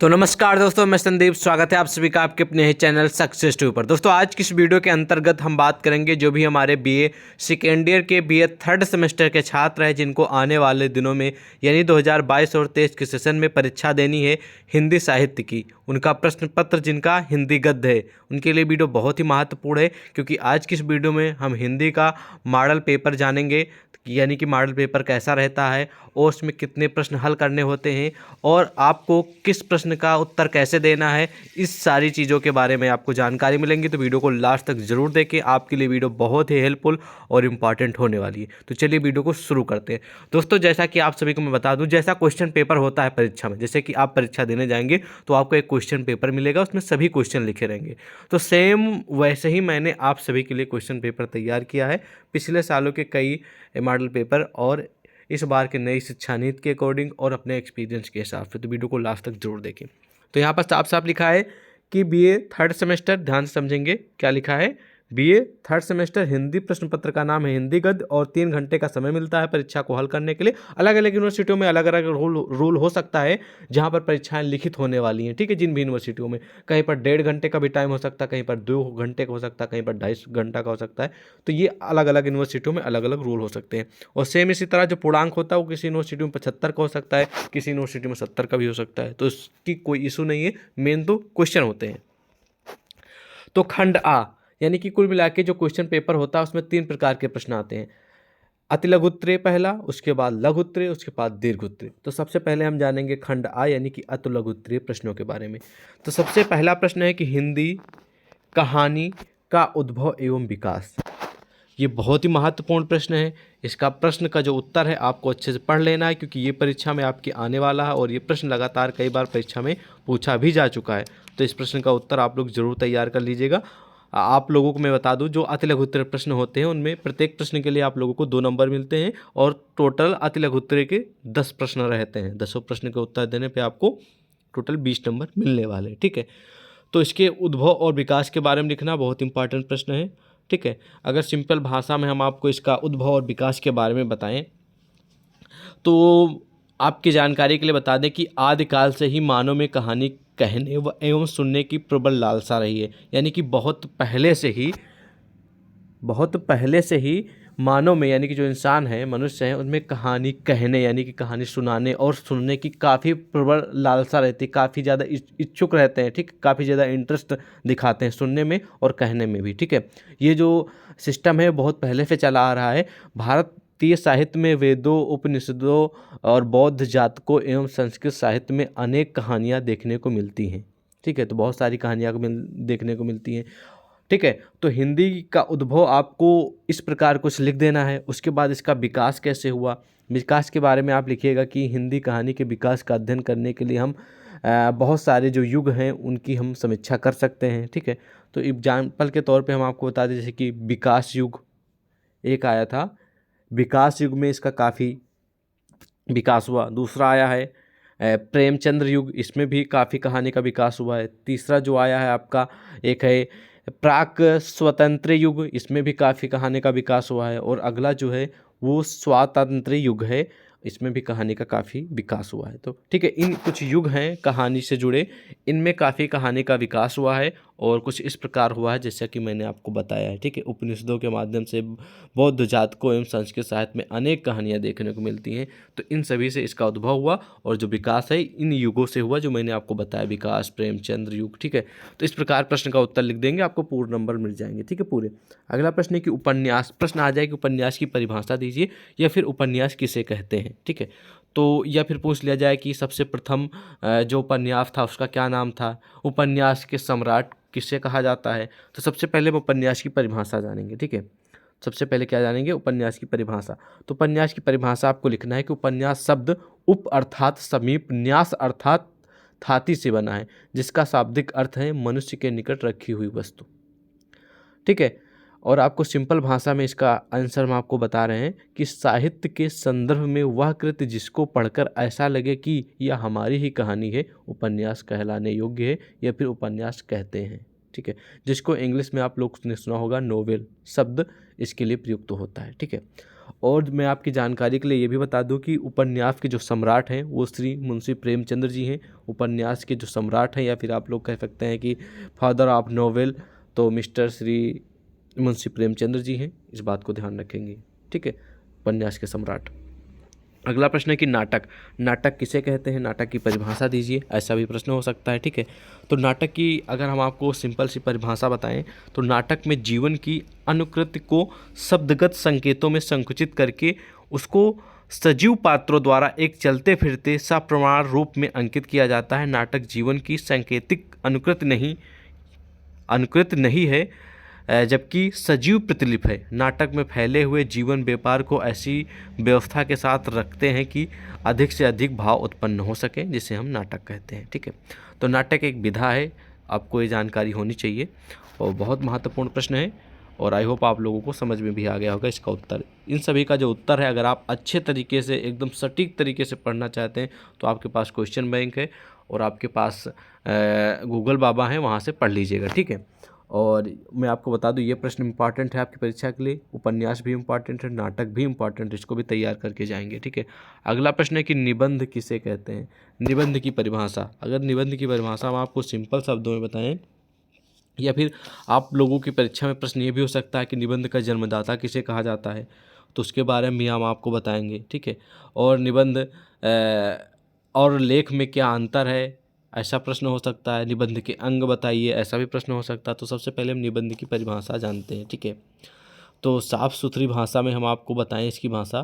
तो नमस्कार दोस्तों, मैं संदीप। स्वागत है आप सभी का आपके अपने ही चैनल सक्सेस टू पर। दोस्तों आज की इस वीडियो के अंतर्गत हम बात करेंगे जो भी हमारे बीए सेकेंड ईयर के बीए थर्ड सेमेस्टर के छात्र हैं जिनको आने वाले दिनों में यानी 2022 और 23 के सेशन में परीक्षा देनी है हिंदी साहित्य की, उनका प्रश्न पत्र जिनका हिंदी गद्य है, उनके लिए वीडियो बहुत ही महत्वपूर्ण है क्योंकि आज की इस वीडियो में हम हिंदी का मॉडल पेपर जानेंगे, यानी कि मॉडल पेपर कैसा रहता है और उसमें कितने प्रश्न हल करने होते हैं और आपको किस प्रश्न का उत्तर कैसे देना है, इस सारी चीज़ों के बारे में आपको जानकारी मिलेंगी। तो वीडियो को लास्ट तक ज़रूर देखें, आपके लिए वीडियो बहुत ही हेल्पफुल और इम्पॉर्टेंट होने वाली है। तो चलिए वीडियो को शुरू करते हैं। दोस्तों जैसा कि आप सभी को मैं बता दूं, जैसा क्वेश्चन पेपर होता है परीक्षा में, जैसे कि आप परीक्षा देने जाएंगे तो आपको एक क्वेश्चन पेपर मिलेगा, उसमें सभी क्वेश्चन लिखे रहेंगे। तो सेम वैसे ही मैंने आप सभी के लिए क्वेश्चन पेपर तैयार किया है, पिछले सालों के कई मॉडल पेपर और इस बार के नई शिक्षा नीति के अकॉर्डिंग और अपने एक्सपीरियंस के हिसाब से। तो वीडियो को लास्ट तक जरूर देखें। तो यहाँ पर साफ साफ लिखा है कि बीए थर्ड सेमेस्टर, ध्यान से समझेंगे क्या लिखा है। बीए थर्ड सेमेस्टर हिंदी प्रश्न पत्र का नाम है हिंदी गद्य और 3 घंटे का समय मिलता है परीक्षा को हल करने के लिए। अलग अलग यूनिवर्सिटियों में अलग अलग रूल हो सकता है जहाँ पर परीक्षाएं लिखित होने वाली हैं, ठीक है। जिन भी यूनिवर्सिटियों में कहीं पर 1.5 घंटे का भी टाइम हो सकता है, कहीं पर 2 घंटे का हो सकता है, कहीं पर 2.5 घंटा का हो सकता है। तो ये अलग अलग यूनिवर्सिटियों में अलग अलग रूल हो सकते हैं। और सेम इसी तरह जो पूर्णांक होता है वो किसी यूनिवर्सिटी में 75 का हो सकता है, किसी यूनिवर्सिटी में 70 का भी हो सकता है। तो इसकी कोई इशू नहीं है, मेन तो क्वेश्चन होते हैं। तो खंड आ यानी कि कुल मिला के जो क्वेश्चन पेपर होता है उसमें 3 प्रकार के प्रश्न आते हैं। अति लघु उत्तरीय पहला, उसके बाद लघु उत्तरीय, उसके बाद दीर्घ उत्तरीय। तो सबसे पहले हम जानेंगे खंड आ यानी कि अति लघु उत्तरीय प्रश्नों के बारे में। तो सबसे पहला प्रश्न है कि हिंदी कहानी का उद्भव एवं विकास। ये बहुत ही महत्वपूर्ण प्रश्न है। इसका प्रश्न का जो उत्तर है आपको अच्छे से पढ़ लेना है क्योंकि ये परीक्षा में आपके आने वाला है और ये प्रश्न लगातार कई बार परीक्षा में पूछा भी जा चुका है। तो इस प्रश्न का उत्तर आप लोग जरूर तैयार कर लीजिएगा। आप लोगों को मैं बता दूं, जो अति लघु उत्तरीय प्रश्न होते हैं उनमें प्रत्येक प्रश्न के लिए आप लोगों को 2 नंबर मिलते हैं और टोटल अति लघु उत्तरीय के 10 प्रश्न रहते हैं। 10 प्रश्न के उत्तर देने पे आपको टोटल 20 नंबर मिलने वाले हैं, ठीक है। तो इसके उद्भव और विकास के बारे में लिखना बहुत इंपॉर्टेंट प्रश्न है, ठीक है। अगर सिंपल भाषा में हम आपको इसका उद्भव और विकास के बारे में बताएं तो आपकी जानकारी के लिए बता दें कि आदिकाल से ही मानव में कहानी कहने एवं सुनने की प्रबल लालसा रही है। यानी कि बहुत पहले से ही मानव में, यानी कि जो इंसान है, मनुष्य हैं, उनमें कहानी कहने यानी कि कहानी सुनाने और सुनने की काफ़ी प्रबल लालसा रहती है, काफ़ी ज़्यादा इच्छुक रहते हैं, ठीक, काफ़ी ज़्यादा इंटरेस्ट दिखाते हैं सुनने में और कहने में भी, ठीक है। ये जो सिस्टम है बहुत पहले से चला आ रहा है। भारतीय साहित्य में वेदों, उपनिषदों और बौद्ध जातकों एवं संस्कृत साहित्य में अनेक कहानियाँ देखने को मिलती हैं, ठीक है। तो बहुत सारी कहानियाँ देखने को मिलती हैं, ठीक है। तो हिंदी का उद्भव आपको इस प्रकार कुछ लिख देना है। उसके बाद इसका विकास कैसे हुआ, विकास के बारे में आप लिखिएगा कि हिंदी कहानी के विकास का अध्ययन करने के लिए हम बहुत सारे जो युग हैं उनकी हम समीक्षा कर सकते हैं, ठीक है। तो एग्जाम्पल के तौर पे हम आपको बता दें जैसे कि विकास युग एक आया था, विकास युग में इसका काफ़ी विकास हुआ। दूसरा आया है प्रेमचंद्र युग, इसमें भी काफ़ी कहानी का विकास हुआ है। तीसरा जो आया है आपका एक है प्राक स्वतंत्र युग, इसमें भी काफ़ी कहानी का विकास हुआ है। और अगला जो है वो स्वातंत्र्य युग है, इसमें भी कहानी का काफ़ी विकास हुआ है। तो ठीक है, इन कुछ युग हैं कहानी से जुड़े, इनमें काफ़ी कहानी का विकास हुआ है और कुछ इस प्रकार हुआ है जैसा कि मैंने आपको बताया है, ठीक है। उपनिषदों के माध्यम से बौद्ध जातकों एवं संस्कृत साहित्य में अनेक कहानियाँ देखने को मिलती हैं। तो इन सभी से इसका उद्भव हुआ और जो विकास है इन युगों से हुआ जो मैंने आपको बताया, विकास, प्रेमचंद्र युग, ठीक है। तो इस प्रकार प्रश्न का उत्तर लिख देंगे, आपको पूर्ण नंबर मिल जाएंगे, ठीक है, पूरे। अगला प्रश्न है कि उपन्यास, प्रश्न आ जाए कि उपन्यास की परिभाषा दीजिए या फिर उपन्यास किसे कहते हैं, ठीक है। तो या फिर पूछ लिया जाए कि सबसे प्रथम जो उपन्यास था उसका क्या नाम था, उपन्यास के सम्राट किसे कहा जाता है। तो सबसे पहले हम उपन्यास की परिभाषा जानेंगे, ठीक है। सबसे पहले क्या जानेंगे, उपन्यास की परिभाषा। तो उपन्यास की परिभाषा आपको लिखना है कि उपन्यास शब्द उप अर्थात समीप, न्यास अर्थात थाती से बना है, जिसका शाब्दिक अर्थ है मनुष्य के निकट रखी हुई वस्तु, ठीक है। और आपको सिंपल भाषा में इसका आंसर हम आपको बता रहे हैं कि साहित्य के संदर्भ में वह कृति जिसको पढ़कर ऐसा लगे कि यह हमारी ही कहानी है, उपन्यास कहलाने योग्य है या फिर उपन्यास कहते हैं, ठीक है, जिसको इंग्लिश में आप लोग ने सुना होगा नोवेल शब्द इसके लिए प्रयुक्त होता है। ठीक है, और मैं आपकी जानकारी के लिए ये भी बता दूं कि उपन्यास के जो सम्राट हैं वो श्री मुंशी प्रेमचंद्र जी हैं। उपन्यास के जो सम्राट हैं, या फिर आप लोग कह सकते हैं कि फादर ऑफ नोवेल, तो मिस्टर श्री मुंशी प्रेमचंद्र जी हैं। इस बात को ध्यान रखेंगे। ठीक है, उपन्यास के सम्राट। अगला प्रश्न है कि नाटक किसे कहते हैं, नाटक की परिभाषा दीजिए, ऐसा भी प्रश्न हो सकता है। ठीक है, तो नाटक की अगर हम आपको सिंपल सी परिभाषा बताएं तो नाटक में जीवन की अनुकृति को शब्दगत संकेतों में संकुचित करके उसको सजीव पात्रों द्वारा एक चलते फिरते सप्रमाण रूप में अंकित किया जाता है। नाटक जीवन की सांकेतिक अनुकृत नहीं है, जबकि सजीव प्रतिलिपि है। नाटक में फैले हुए जीवन व्यापार को ऐसी व्यवस्था के साथ रखते हैं कि अधिक से अधिक भाव उत्पन्न हो सके, जिसे हम नाटक कहते हैं। ठीक है, तो नाटक एक विधा है, आपको ये जानकारी होनी चाहिए और बहुत महत्वपूर्ण प्रश्न है, और आई होप आप लोगों को समझ में भी आ गया होगा इसका उत्तर। इन सभी का जो उत्तर है, अगर आप अच्छे तरीके से एकदम सटीक तरीके से पढ़ना चाहते हैं तो आपके पास क्वेश्चन बैंक है और आपके पास गूगल बाबा हैं, वहाँ से पढ़ लीजिएगा। ठीक है, और मैं आपको बता दूं ये प्रश्न इंपॉर्टेंट है आपकी परीक्षा के लिए, उपन्यास भी इंपॉर्टेंट है, नाटक भी इंपॉर्टेंट है, इसको भी तैयार करके जाएंगे। ठीक है, अगला प्रश्न है कि निबंध किसे कहते हैं, निबंध की परिभाषा। अगर निबंध की परिभाषा हम आपको सिंपल शब्दों में बताएं, या फिर आप लोगों की परीक्षा में प्रश्न ये भी हो सकता है कि निबंध का जन्मदाता किसे कहा जाता है, तो उसके बारे में भी हम आपको बताएंगे। ठीक है, और निबंध और लेख में क्या अंतर है, ऐसा प्रश्न हो सकता है। निबंध के अंग बताइए, ऐसा भी प्रश्न हो सकता है। तो सबसे पहले हम निबंध की परिभाषा जानते हैं। ठीक है, तो साफ सुथरी भाषा में हम आपको बताएं इसकी भाषा,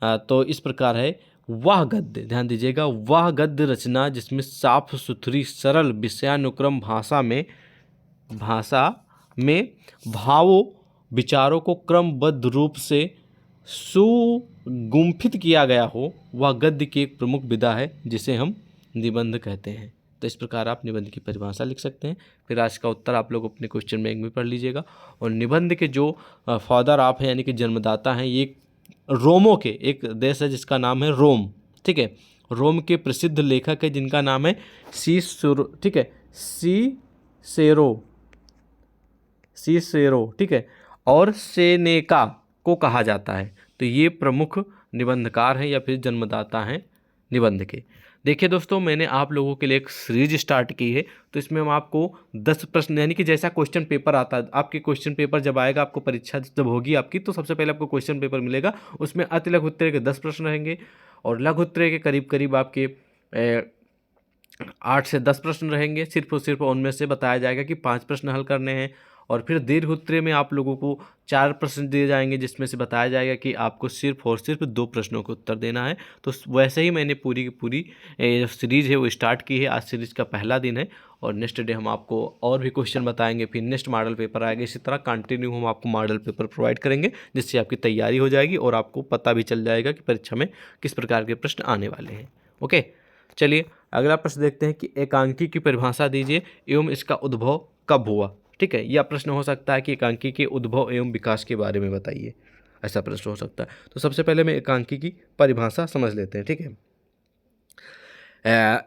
तो इस प्रकार है, वह गद्य, ध्यान दीजिएगा, वह गद्य रचना जिसमें साफ सुथरी सरल विषयानुक्रम भाषा में भावों विचारों को क्रमबद्ध रूप से सुगुम्फित किया गया हो, वह गद्य की एक प्रमुख विधा है जिसे हम निबंध कहते हैं। तो इस प्रकार आप निबंध की परिभाषा लिख सकते हैं। फिर आज का उत्तर आप लोग अपने क्वेश्चन बैंक में पढ़ लीजिएगा। और निबंध के जो फादर आप हैं, यानी कि जन्मदाता हैं, ये रोमों के एक देश है जिसका नाम है रोम। ठीक है, रोम के प्रसिद्ध लेखक है जिनका नाम है ठीक है, सीसेरो। ठीक है, और सेनेका को कहा जाता है। तो ये प्रमुख निबंधकार हैं या फिर जन्मदाता हैं निबंध के। देखिए दोस्तों, मैंने आप लोगों के लिए एक सीरीज स्टार्ट की है, तो इसमें हम आपको 10 प्रश्न, यानी कि जैसा क्वेश्चन पेपर आता है, आपके क्वेश्चन पेपर जब आएगा, आपको परीक्षा जब होगी आपकी, तो सबसे पहले आपको क्वेश्चन पेपर मिलेगा। उसमें अति लघु उत्तरीय के 10 प्रश्न रहेंगे और लघु उत्तरीय के करीब करीब आपके 8 से 10 प्रश्न रहेंगे। सिर्फ और सिर्फ उनमें से बताया जाएगा कि 5 प्रश्न हल करने हैं। और फिर दीर्घ उत्तरीय में आप लोगों को 4 प्रश्न दिए जाएंगे, जिसमें से बताया जाएगा कि आपको सिर्फ और सिर्फ 2 प्रश्नों का उत्तर देना है। तो वैसे ही मैंने पूरी की पूरी जो सीरीज़ है वो स्टार्ट की है। आज सीरीज़ का पहला दिन है और नेक्स्ट डे हम आपको और भी क्वेश्चन बताएंगे। फिर नेक्स्ट मॉडल पेपर आएगा। इसी तरह कंटिन्यू हम आपको मॉडल पेपर प्रोवाइड करेंगे, जिससे आपकी तैयारी हो जाएगी और आपको पता भी चल जाएगा कि परीक्षा में किस प्रकार के प्रश्न आने वाले हैं। ओके, चलिए अगला प्रश्न देखते हैं कि एकांकी की परिभाषा दीजिए एवं इसका उद्भव कब हुआ। ठीक है, यह प्रश्न हो सकता है कि एकांकी के उद्भव एवं विकास के बारे में बताइए, ऐसा प्रश्न हो सकता है। तो सबसे पहले मैं एकांकी की परिभाषा समझ लेते हैं। ठीक है,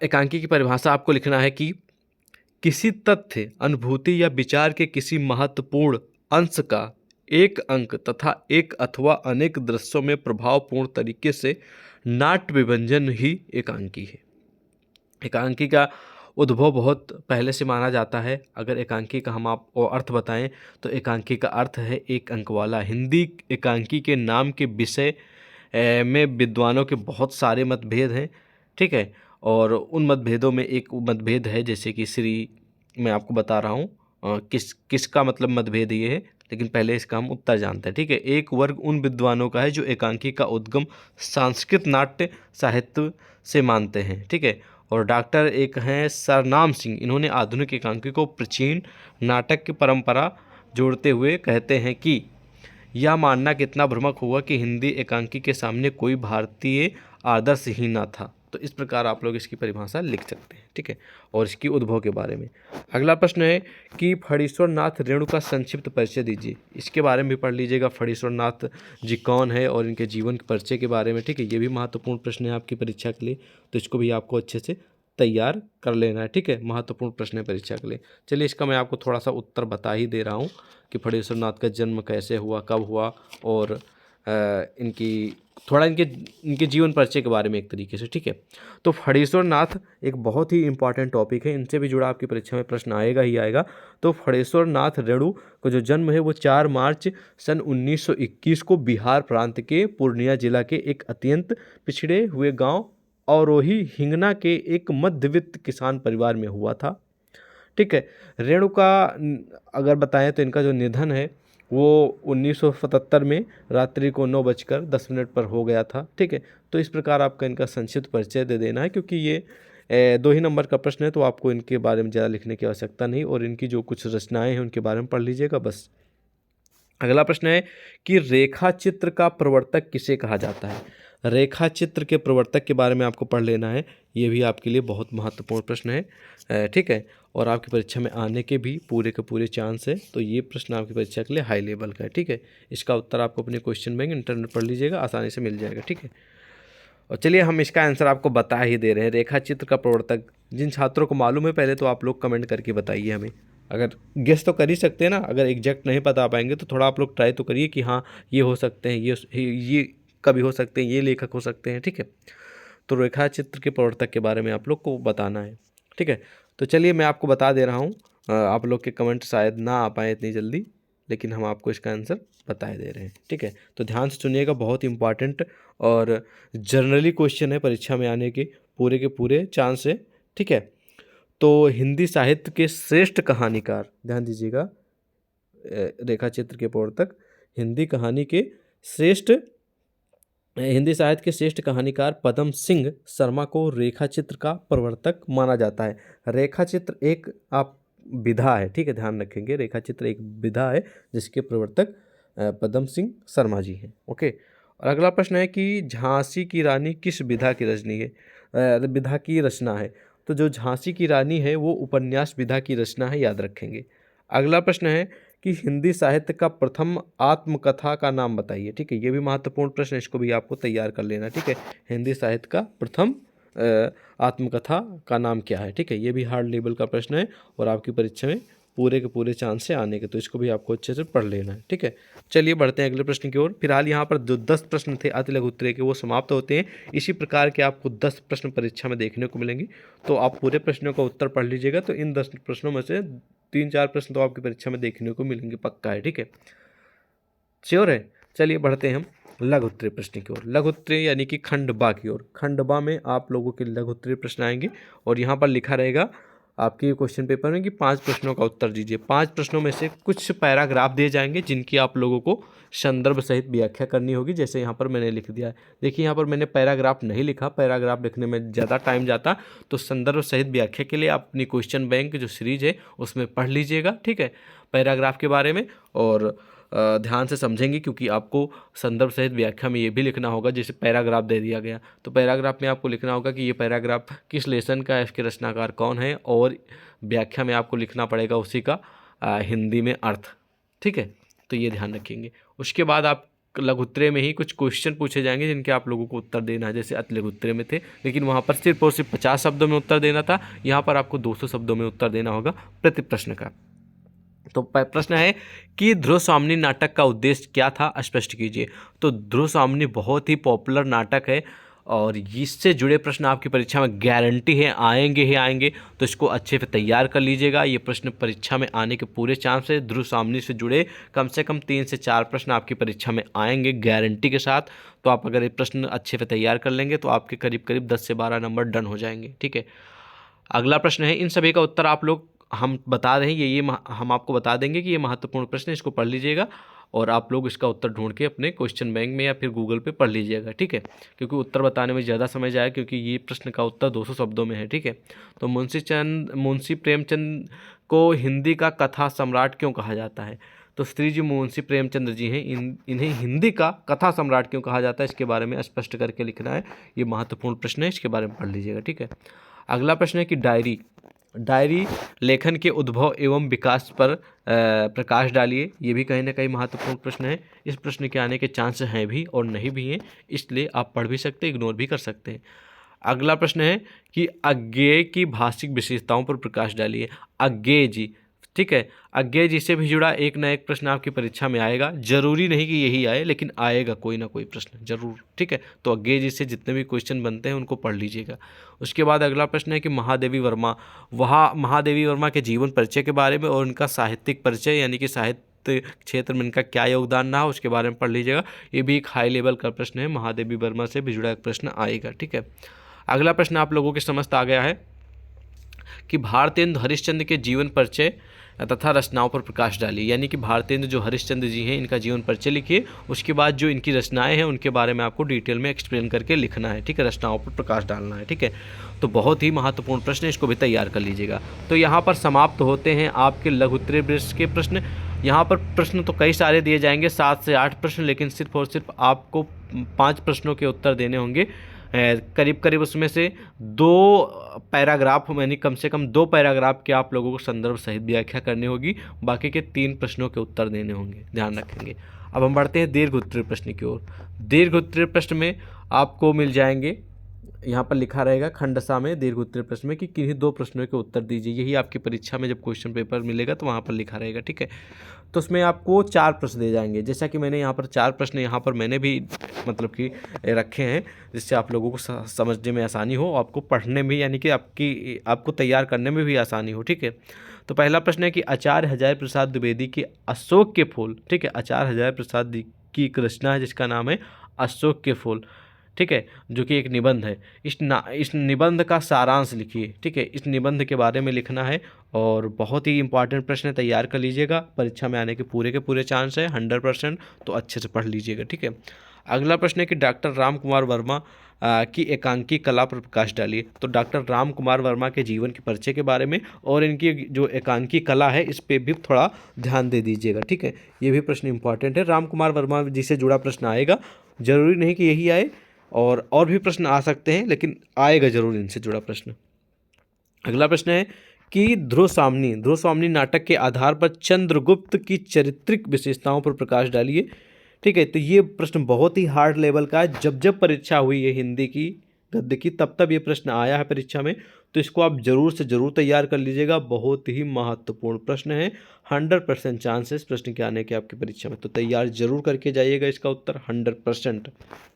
एकांकी की परिभाषा आपको लिखना है कि किसी तथ्य, अनुभूति या विचार के किसी महत्वपूर्ण अंश का एक अंक तथा एक अथवा अनेक दृश्यों में प्रभावपूर्ण तरीके से नाट्य विभंजन ही एकांकी है। एकांकी का उद्भव बहुत पहले से माना जाता है। अगर एकांकी का हम आपको अर्थ बताएं तो एकांकी का अर्थ है एक अंक वाला। हिंदी एकांकी के नाम के विषय में विद्वानों के बहुत सारे मतभेद हैं। ठीक है, और उन मतभेदों में एक मतभेद है, जैसे कि मैं आपको बता रहा हूँ किसका मतलब मतभेद ये है, लेकिन पहले इसका हम उत्तर जानते हैं। ठीक है, एक वर्ग उन विद्वानों का है जो एकांकी का उद्गम संस्कृत नाट्य साहित्य से मानते हैं। ठीक है, और डॉक्टर एक हैं सरनाम सिंह, इन्होंने आधुनिक एकांकी को प्राचीन नाटक की परंपरा जोड़ते हुए कहते हैं कि यह मानना कितना भ्रामक होगा कि हिंदी एकांकी के सामने कोई भारतीय आदर्श ही ना था। तो इस प्रकार आप लोग इसकी परिभाषा लिख सकते हैं। ठीक है, और इसकी उद्भव के बारे में। अगला प्रश्न है कि फणीश्वर नाथ रेणु का संक्षिप्त परिचय दीजिए। इसके बारे में भी पढ़ लीजिएगा, फणीश्वर नाथ जी कौन है और इनके जीवन के परिचय के बारे में। ठीक है, ये भी महत्वपूर्ण प्रश्न है आपकी परीक्षा के लिए, तो इसको भी आपको अच्छे से तैयार कर लेना है, ठीक है। महत्वपूर्ण प्रश्न है परीक्षा के लिए। चलिए इसका मैं आपको थोड़ा सा उत्तर बता ही दे रहा हूँ कि फणीश्वर नाथ का जन्म कैसे हुआ, कब हुआ, और इनके जीवन परिचय के बारे में एक तरीके से, ठीक है। तो फणीश्वर नाथ एक बहुत ही इंपॉर्टेंट टॉपिक है, इनसे भी जुड़ा आपकी परीक्षा में प्रश्न आएगा ही आएगा। तो फणीश्वर नाथ रेणु का जो जन्म है वो 4 मार्च सन 1921 को बिहार प्रांत के पूर्णिया जिला के एक अत्यंत पिछड़े हुए गांव औरोही हिंगना के एक मध्यवित्त किसान परिवार में हुआ था, ठीक है। रेणु का अगर बताएं तो इनका जो निधन है वो 1977 में रात्रि को 9:10 पर हो गया था, ठीक है। तो इस प्रकार आपका इनका संक्षिप्त परिचय दे देना है, क्योंकि ये 2 ही नंबर का प्रश्न है, तो आपको इनके बारे में ज़्यादा लिखने की आवश्यकता नहीं, और इनकी जो कुछ रचनाएं हैं उनके बारे में पढ़ लीजिएगा बस। अगला प्रश्न है कि रेखा चित्र का प्रवर्तक किसे कहा जाता है। रेखा चित्र के प्रवर्तक के बारे में आपको पढ़ लेना है, ये भी आपके लिए बहुत महत्वपूर्ण प्रश्न है, ठीक है। और आपकी परीक्षा में आने के भी पूरे चांस है, तो ये प्रश्न आपकी परीक्षा के लिए हाई लेवल का है, ठीक है। इसका उत्तर आपको अपने क्वेश्चन बैंक इंटरनेट पढ़ लीजिएगा, आसानी से मिल जाएगा, ठीक है। और चलिए हम इसका आंसर आपको बता ही दे रहे हैं। रेखा चित्र का प्रवर्तक, जिन छात्रों को मालूम है पहले तो आप लोग कमेंट करके बताइए हमें। अगर गेस तो कर ही सकते हैं ना, अगर एग्जैक्ट नहीं बता पाएंगे तो थोड़ा आप लोग ट्राई तो करिए कि हाँ ये हो सकते हैं, ये कभी हो सकते हैं, ये लेखक हो सकते हैं, ठीक है। तो रेखा चित्र के प्रवर्तक के बारे में आप लोग को बताना है, ठीक है। तो चलिए मैं आपको बता दे रहा हूँ, आप लोग के कमेंट शायद ना आ पाए इतनी जल्दी, लेकिन हम आपको इसका आंसर बताए दे रहे हैं, ठीक है। तो ध्यान से सुनिएगा, बहुत इंपॉर्टेंट और जनरली क्वेश्चन है, परीक्षा में आने के पूरे चांस है, ठीक है। तो हिंदी साहित्य के श्रेष्ठ कहानीकार, ध्यान दीजिएगा, रेखा चित्र के प्रवर्तक हिंदी साहित्य के श्रेष्ठ कहानीकार पदम सिंह शर्मा को रेखा चित्र का प्रवर्तक माना जाता है। रेखा चित्र एक आप विधा है, ठीक है, ध्यान रखेंगे, रेखा चित्र एक विधा है जिसके प्रवर्तक पदम सिंह शर्मा जी हैं, ओके। और अगला प्रश्न है कि झांसी की रानी किस विधा की रचना है। तो जो झांसी की रानी है वो उपन्यास विधा की रचना है, याद रखेंगे। अगला प्रश्न है कि हिंदी साहित्य का प्रथम आत्मकथा का नाम बताइए, ठीक है। ये भी महत्वपूर्ण प्रश्न है, इसको भी आपको तैयार कर लेना, ठीक है। हिंदी साहित्य का प्रथम आत्मकथा का नाम क्या है, ठीक है। ये भी हार्ड लेवल का प्रश्न है और आपकी परीक्षा में पूरे चांस से आने के, तो इसको भी आपको अच्छे से पढ़ लेना है, ठीक है। चलिए बढ़ते हैं अगले प्रश्न की ओर। फिलहाल यहाँ पर जो 10 प्रश्न थे अति लघु उत्तरीय के वो समाप्त होते हैं। इसी प्रकार के आपको 10 प्रश्न परीक्षा में देखने को मिलेंगे, तो आप पूरे प्रश्नों का उत्तर पढ़ लीजिएगा। तो इन 10 प्रश्नों में से 3-4 प्रश्न तो आपकी परीक्षा में देखने को मिलेंगे, पक्का है, ठीक है, श्योर है। चलिए बढ़ते हैं हम लघु उत्तरीय प्रश्न की ओर, लघु उत्तरीय यानी कि खंडबा की ओर। खंडबा में आप लोगों के लघु उत्तरीय प्रश्न आएंगे और यहाँ पर लिखा रहेगा आपके क्वेश्चन पेपर में कि 5 प्रश्नों का उत्तर दीजिए। 5 प्रश्नों में से कुछ पैराग्राफ दिए जाएंगे जिनकी आप लोगों को संदर्भ सहित व्याख्या करनी होगी, जैसे यहाँ पर मैंने लिख दिया है। देखिए यहाँ पर मैंने पैराग्राफ नहीं लिखा, पैराग्राफ लिखने में ज़्यादा टाइम जाता, तो संदर्भ सहित व्याख्या के लिए आप अपनी क्वेश्चन बैंक जो सीरीज है उसमें पढ़ लीजिएगा, ठीक है, पैराग्राफ के बारे में। और ध्यान से समझेंगे क्योंकि आपको संदर्भ सहित व्याख्या में ये भी लिखना होगा, जैसे पैराग्राफ दे दिया गया तो पैराग्राफ में आपको लिखना होगा कि ये पैराग्राफ किस लेसन का है, इसके रचनाकार कौन है, और व्याख्या में आपको लिखना पड़ेगा उसी का हिंदी में अर्थ, ठीक है। तो ये ध्यान रखेंगे। उसके बाद आप लघु उत्तरीय में ही कुछ क्वेश्चन पूछे जाएंगे जिनके आप लोगों को उत्तर देना है, जैसे अति लघु उत्तरीय में थे, लेकिन वहाँ पर सिर्फ और सिर्फ 50 शब्दों में उत्तर देना था, यहाँ पर आपको 200 शब्दों में उत्तर देना होगा प्रति प्रश्न का। तो प्रश्न है कि ध्रुव स्वामिनी नाटक का उद्देश्य क्या था, स्पष्ट कीजिए। तो ध्रुव स्वामिनी बहुत ही पॉपुलर नाटक है और इससे जुड़े प्रश्न आपकी परीक्षा में गारंटी है आएंगे, तो इसको अच्छे से तैयार कर लीजिएगा। ये प्रश्न परीक्षा में आने के पूरे चांस है। ध्रुव स्वामिनी से जुड़े कम से कम 3 से 4 प्रश्न आपकी परीक्षा में आएंगे गारंटी के साथ। तो आप अगर ये प्रश्न अच्छे से तैयार कर लेंगे तो आपके करीब 10 से 12 नंबर डन हो जाएंगे, ठीक है। अगला प्रश्न है, इन सभी का उत्तर आप लोग हम बता रहे हैं, हम आपको बता देंगे कि ये महत्वपूर्ण प्रश्न है, इसको पढ़ लीजिएगा और आप लोग इसका उत्तर ढूंढ के अपने क्वेश्चन बैंक में या फिर गूगल पे पढ़ लीजिएगा, ठीक है, क्योंकि उत्तर बताने में ज़्यादा समय जाए, क्योंकि ये प्रश्न का उत्तर 200 शब्दों में है, ठीक है। तो मुंशी प्रेमचंद को हिंदी का कथा सम्राट क्यों कहा जाता है। तो श्री जी मुंशी प्रेमचंद जी हैं, इन्हें हिंदी का कथा सम्राट क्यों कहा जाता है, इसके बारे में स्पष्ट करके लिखना है। ये महत्वपूर्ण प्रश्न है, इसके बारे में पढ़ लीजिएगा, ठीक है। अगला प्रश्न है कि डायरी लेखन के उद्भव एवं विकास पर प्रकाश डालिए। ये भी कहीं ना कहीं महत्वपूर्ण प्रश्न है। इस प्रश्न के आने के चांस हैं भी और नहीं भी हैं, इसलिए आप पढ़ भी सकते हैं, इग्नोर भी कर सकते हैं। अगला प्रश्न है कि अज्ञेय की भाषिक विशेषताओं पर प्रकाश डालिए। अज्ञेय जी, ठीक है, अज्ञेय जी से भी जुड़ा एक ना एक प्रश्न आपकी परीक्षा में आएगा। जरूरी नहीं कि यही आए, लेकिन आएगा कोई ना कोई प्रश्न जरूर, ठीक है। तो अज्ञेय जी से जितने भी क्वेश्चन बनते हैं उनको पढ़ लीजिएगा। उसके बाद अगला प्रश्न है कि महादेवी वर्मा, वहाँ महादेवी वर्मा के जीवन परिचय के बारे में और उनका साहित्यिक परिचय यानी कि साहित्य क्षेत्र में इनका क्या योगदान रहा उसके बारे में पढ़ लीजिएगा। ये भी एक हाई लेवल का प्रश्न है, महादेवी वर्मा से भी जुड़ा एक प्रश्न आएगा, ठीक है। अगला प्रश्न आप लोगों के समझ आ गया है कि भारतेंदु हरिश्चंद्र के जीवन परिचय तथा रचनाओं पर प्रकाश डालिए। यानी कि भारतेंदु जो हरिश्चंद्र जी हैं इनका जीवन परिचय लिखिए, उसके बाद जो इनकी रचनाएं हैं उनके बारे में आपको डिटेल में एक्सप्लेन करके लिखना है, ठीक है, रचनाओं पर प्रकाश डालना है, ठीक है। तो बहुत ही महत्वपूर्ण प्रश्न है, इसको भी तैयार कर लीजिएगा। तो यहाँ पर समाप्त होते हैं आपके लघु उत्तरीय वृत्त के प्रश्न। यहाँ पर प्रश्न तो कई सारे दिए जाएंगे, 7 से 8 प्रश्न, लेकिन सिर्फ और सिर्फ आपको 5 प्रश्नों के उत्तर देने होंगे। करीब करीब उसमें से 2 पैराग्राफ यानी कम से कम 2 पैराग्राफ के आप लोगों को संदर्भ सहित व्याख्या करनी होगी, बाकी के 3 प्रश्नों के उत्तर देने होंगे, ध्यान रखेंगे। अब हम बढ़ते हैं दीर्घ उत्तरीय प्रश्न की ओर। दीर्घ उत्तरीय प्रश्न में आपको मिल जाएंगे, यहाँ पर लिखा रहेगा खंडसा में दीर्घ उत्तरीय प्रश्न में कि किन्हीं 2 प्रश्नों के उत्तर दीजिए। यही आपकी परीक्षा में जब क्वेश्चन पेपर मिलेगा तो वहाँ पर लिखा रहेगा, ठीक है। तो उसमें आपको 4 प्रश्न दिए जाएंगे, जैसा कि मैंने यहाँ पर 4 प्रश्न यहाँ पर मैंने भी मतलब कि रखे हैं, जिससे आप लोगों को समझने में आसानी हो, आपको पढ़ने में यानी कि आपको तैयार करने में भी आसानी हो, ठीक है। तो पहला प्रश्न है कि आचार्य हजारी प्रसाद द्विवेदी के अशोक के फूल, ठीक है, आचार्य हजारी प्रसाद की एक रचना है जिसका नाम है अशोक के फूल, ठीक है, जो कि एक निबंध है। इस निबंध का सारांश लिखिए, ठीक है, इस निबंध के बारे में लिखना है और बहुत ही इंपॉर्टेंट प्रश्न है, तैयार कर लीजिएगा। परीक्षा में आने के पूरे चांस है 100%, तो अच्छे से पढ़ लीजिएगा, ठीक है। अगला प्रश्न है कि डॉक्टर राम कुमार वर्मा की एकांकी कला पर प्रकाश डालिए। तो डॉक्टर राम कुमार वर्मा के जीवन के परिचय के बारे में और इनकी जो एकांकी कला है इस पर भी थोड़ा ध्यान दे दीजिएगा, ठीक है। ये भी प्रश्न इंपॉर्टेंट है, राम कुमार वर्मा जी से जुड़ा प्रश्न आएगा, जरूरी नहीं कि यही आए, और भी प्रश्न आ सकते हैं, लेकिन आएगा जरूर इनसे जुड़ा प्रश्न। अगला प्रश्न है कि ध्रुव स्वामिनी नाटक के आधार पर चंद्रगुप्त की चारित्रिक विशेषताओं पर प्रकाश डालिए, ठीक है। तो ये प्रश्न बहुत ही हार्ड लेवल का है, जब परीक्षा हुई है हिंदी की गद्य की तब ये प्रश्न आया है परीक्षा में, तो इसको आप जरूर से जरूर तैयार कर लीजिएगा। बहुत ही महत्वपूर्ण प्रश्न है, 100% चांसेस प्रश्न के आने के आपकी परीक्षा में, तो तैयार जरूर करके जाइएगा इसका उत्तर 100%,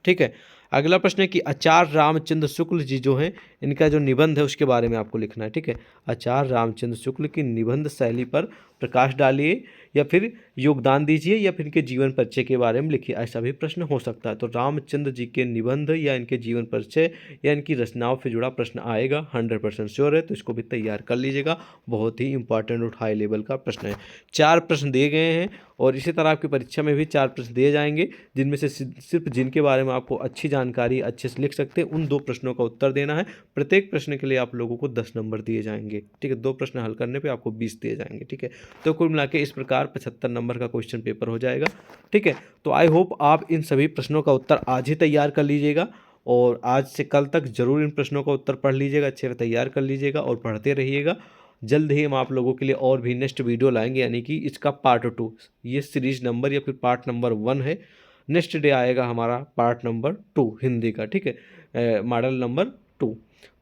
ठीक है। अगला प्रश्न है कि आचार्य रामचंद्र शुक्ल जी जो हैं इनका जो निबंध है उसके बारे में आपको लिखना है, ठीक है। आचार्य रामचंद्र शुक्ल की निबंध शैली पर प्रकाश डालिए या फिर योगदान दीजिए या फिर इनके जीवन परिचय के बारे में लिखिए, ऐसा भी प्रश्न हो सकता है। तो रामचंद्र जी के निबंध या इनके जीवन परिचय या इनकी रचनाओं से जुड़ा प्रश्न आएगा, 100% श्योर है, तो इसको भी तैयार कर लीजिएगा। बहुत ही इंपॉर्टेंट और हाई लेवल का प्रश्न है। 4 प्रश्न दिए गए हैं और इसी तरह आपकी परीक्षा में भी 4 प्रश्न दिए जाएंगे, जिनमें से सिर्फ जिनके बारे में आपको अच्छी जानकारी अच्छे से लिख सकते हैं उन 2 प्रश्नों का उत्तर देना है। प्रत्येक प्रश्न के लिए आप लोगों को 10 नंबर दिए जाएंगे, ठीक है। 2 प्रश्न हल करने पे आपको 20 दिए जाएंगे, ठीक है। तो कुल मिला के इस प्रकार 75 नंबर का क्वेश्चन पेपर हो जाएगा, ठीक है। तो आई होप आप इन सभी प्रश्नों का उत्तर आज ही तैयार कर लीजिएगा और आज से कल तक जरूर इन प्रश्नों का उत्तर पढ़ लीजिएगा, अच्छे से तैयार कर लीजिएगा और पढ़ते रहिएगा। जल्द ही हम आप लोगों के लिए और भी नेक्स्ट वीडियो लाएंगे, यानी कि इसका पार्ट 2, ये सीरीज नंबर या फिर पार्ट नंबर 1 है। नेक्स्ट डे आएगा हमारा पार्ट नंबर 2 हिंदी का, ठीक है, मॉडल नंबर 2,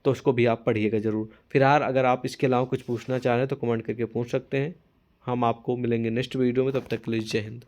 तो उसको भी आप पढ़िएगा ज़रूर। फिलहाल अगर आप इसके अलावा कुछ पूछना चाह रहे हैं तो कमेंट करके पूछ सकते हैं। हम आपको मिलेंगे नेक्स्ट वीडियो में, तब तक के लिए जय हिंद।